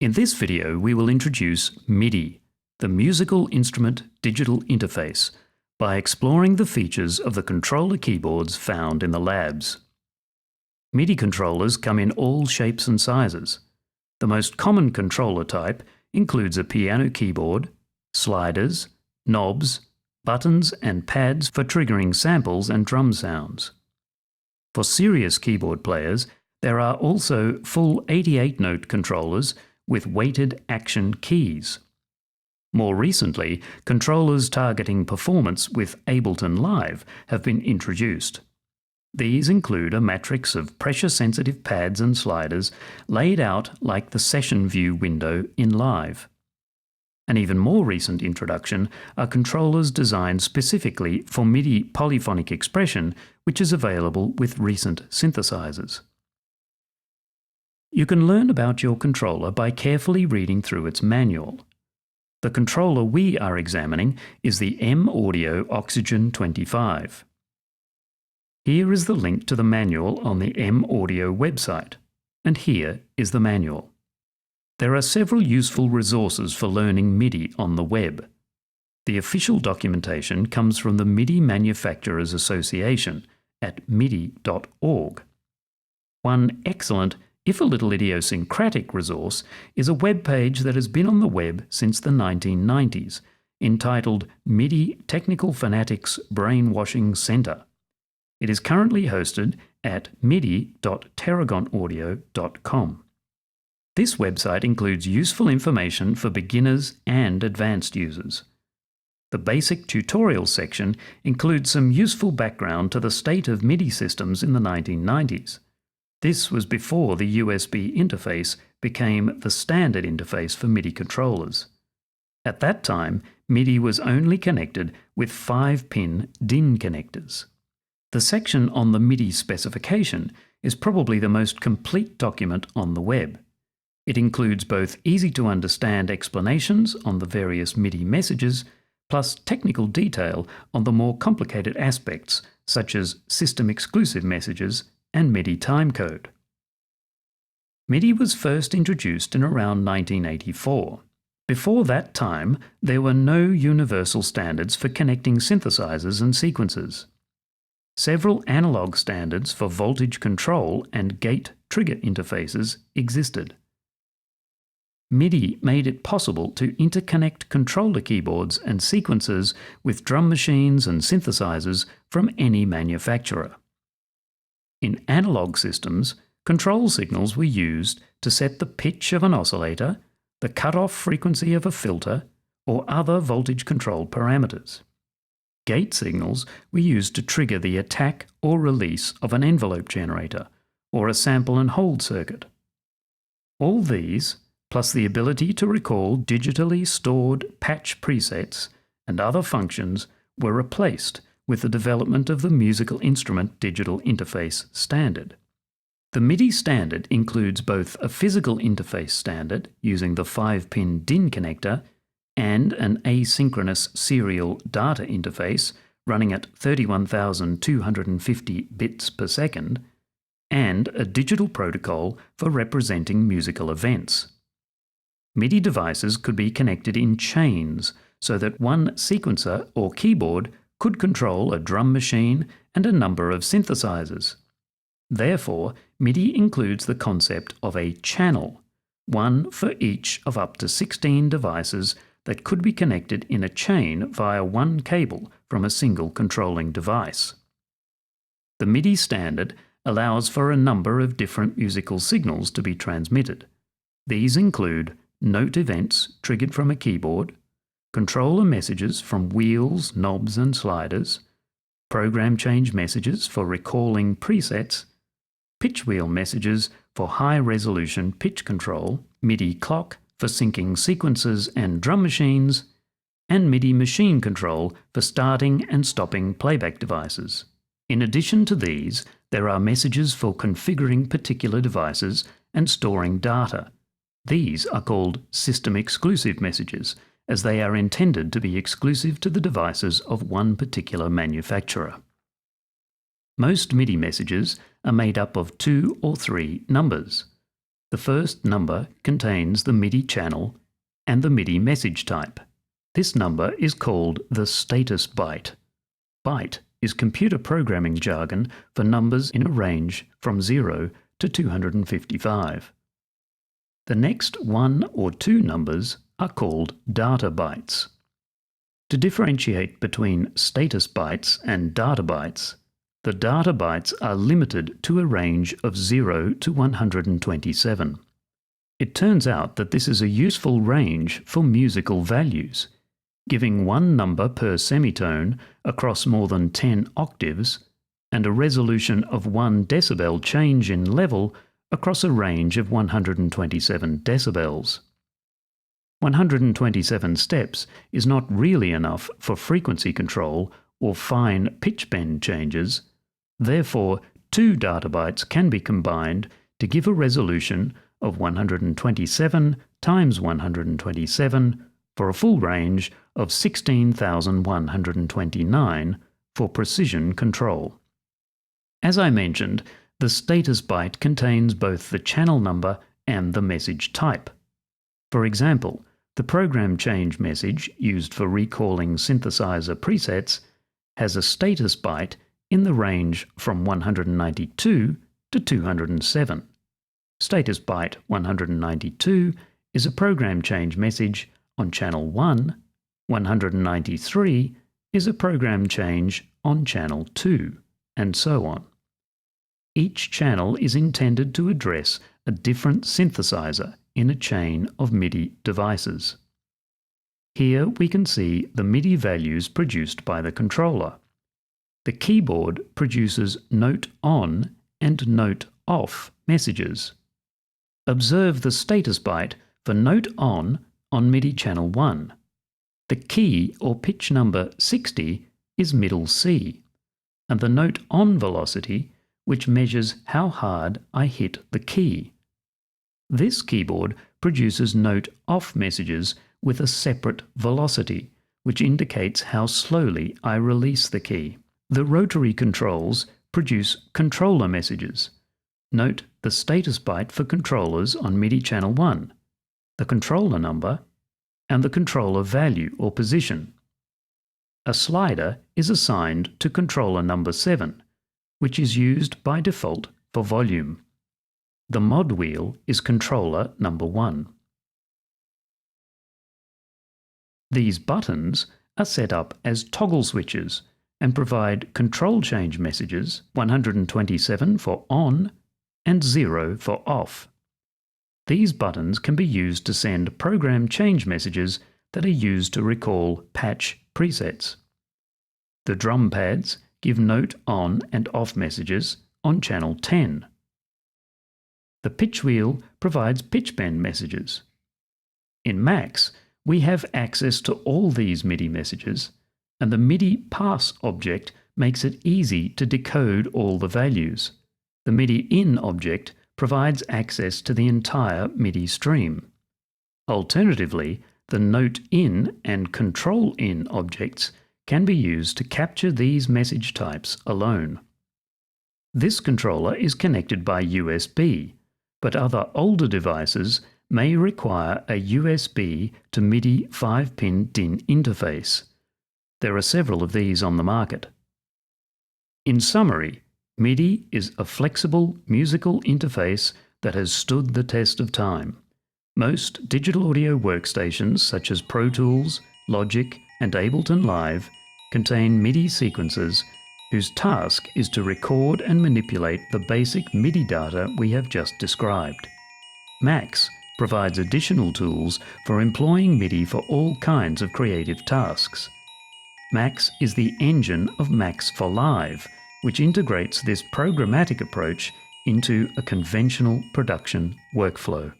In this video, we will introduce MIDI, the Musical Instrument Digital Interface, by exploring the features of the controller keyboards found in the labs. MIDI controllers come in all shapes and sizes. The most common controller type includes a piano keyboard, sliders, knobs, buttons and pads for triggering samples and drum sounds. For serious keyboard players, there are also full 88-note controllers with weighted action keys. More recently, controllers targeting performance with Ableton Live have been introduced. These include a matrix of pressure-sensitive pads and sliders laid out like the session view window in Live. An even more recent introduction are controllers designed specifically for MIDI polyphonic expression, which is available with recent synthesizers. You can learn about your controller by carefully reading through its manual. The controller we are examining is the M-Audio Oxygen 25. Here is the link to the manual on the M-Audio website, and here is the manual. There are several useful resources for learning MIDI on the web. The official documentation comes from the MIDI Manufacturers Association at midi.org. One excellent, if a little idiosyncratic resource is a web page that has been on the web since the 1990s, entitled MIDI Technical Fanatics Brainwashing Center. It is currently hosted at midi.tarragonaudio.com. This website includes useful information for beginners and advanced users. The basic tutorial section includes some useful background to the state of MIDI systems in the 1990s. This was before the USB interface became the standard interface for MIDI controllers. At that time, MIDI was only connected with 5-pin DIN connectors. The section on the MIDI specification is probably the most complete document on the web. It includes both easy-to-understand explanations on the various MIDI messages, plus technical detail on the more complicated aspects, such as system-exclusive messages and MIDI timecode. MIDI was first introduced in around 1984. Before that time, there were no universal standards for connecting synthesizers and sequencers. Several analog standards for voltage control and gate trigger interfaces existed. MIDI made it possible to interconnect controller keyboards and sequencers with drum machines and synthesizers from any manufacturer. In analog systems, control signals were used to set the pitch of an oscillator, the cutoff frequency of a filter, or other voltage-controlled parameters. Gate signals were used to trigger the attack or release of an envelope generator, or a sample and hold circuit. All these, plus the ability to recall digitally stored patch presets and other functions, were replaced with the development of the Musical Instrument Digital Interface standard. The MIDI standard includes both a physical interface standard using the 5-pin DIN connector and an asynchronous serial data interface running at 31,250 bits per second, and a digital protocol for representing musical events. MIDI devices could be connected in chains so that one sequencer or keyboard could control a drum machine and a number of synthesizers. Therefore, MIDI includes the concept of a channel, one for each of up to 16 devices that could be connected in a chain via one cable from a single controlling device. The MIDI standard allows for a number of different musical signals to be transmitted. These include note events triggered from a keyboard, controller messages from wheels, knobs and sliders, program change messages for recalling presets, pitch wheel messages for high-resolution pitch control, MIDI clock for syncing sequencers and drum machines, and MIDI machine control for starting and stopping playback devices. In addition to these, there are messages for configuring particular devices and storing data. These are called system-exclusive messages, as they are intended to be exclusive to the devices of one particular manufacturer. Most MIDI messages are made up of 2 or 3 numbers. The first number contains the MIDI channel and the MIDI message type. This number is called the status byte. Byte is computer programming jargon for numbers in a range from 0 to 255. The next 1 or 2 numbers are called data bytes. To differentiate between status bytes and data bytes, the data bytes are limited to a range of 0 to 127. It turns out that this is a useful range for musical values. Giving one number per semitone across more than 10 octaves and a resolution of 1 decibel change in level across a range of 127 decibels. 127 steps is not really enough for frequency control or fine pitch bend changes. Therefore, 2 data bytes can be combined to give a resolution of 127 times 127 for a full range of 16,129 for precision control. As I mentioned, the status byte contains both the channel number and the message type. For example, the program change message used for recalling synthesizer presets has a status byte in the range from 192 to 207. Status byte 192 is a program change message on channel 1, 193 is a program change on channel 2, and so on. Each channel is intended to address a different synthesizer in a chain of MIDI devices. Here we can see the MIDI values produced by the controller. The keyboard produces note on and note off messages. Observe the status byte for note on MIDI channel 1. The key or pitch number 60 is middle C, and the note on velocity, which measures how hard I hit the key. This keyboard produces note off messages with a separate velocity, which indicates how slowly I release the key. The rotary controls produce controller messages. Note the status byte for controllers on MIDI channel 1, the controller number, and the controller value or position. A slider is assigned to controller number 7, which is used by default for volume. The mod wheel is controller number 1. These buttons are set up as toggle switches and provide control change messages 127 for on and 0 for off. These buttons can be used to send program change messages that are used to recall patch presets. The drum pads give note on and off messages on channel 10. The pitch wheel provides pitch bend messages. In Macs, we have access to all these MIDI messages, and the MIDI pass object makes it easy to decode all the values. The MIDI in object provides access to the entire MIDI stream. Alternatively, the note in and control in objects can be used to capture these message types alone. This controller is connected by USB, but other older devices may require a USB to MIDI 5-pin DIN interface. There are several of these on the market. In summary, MIDI is a flexible musical interface that has stood the test of time. Most digital audio workstations such as Pro Tools, Logic, and Ableton Live contain MIDI sequences whose task is to record and manipulate the basic MIDI data we have just described. Macs provides additional tools for employing MIDI for all kinds of creative tasks. Macs is the engine of Macs for Live, which integrates this programmatic approach into a conventional production workflow.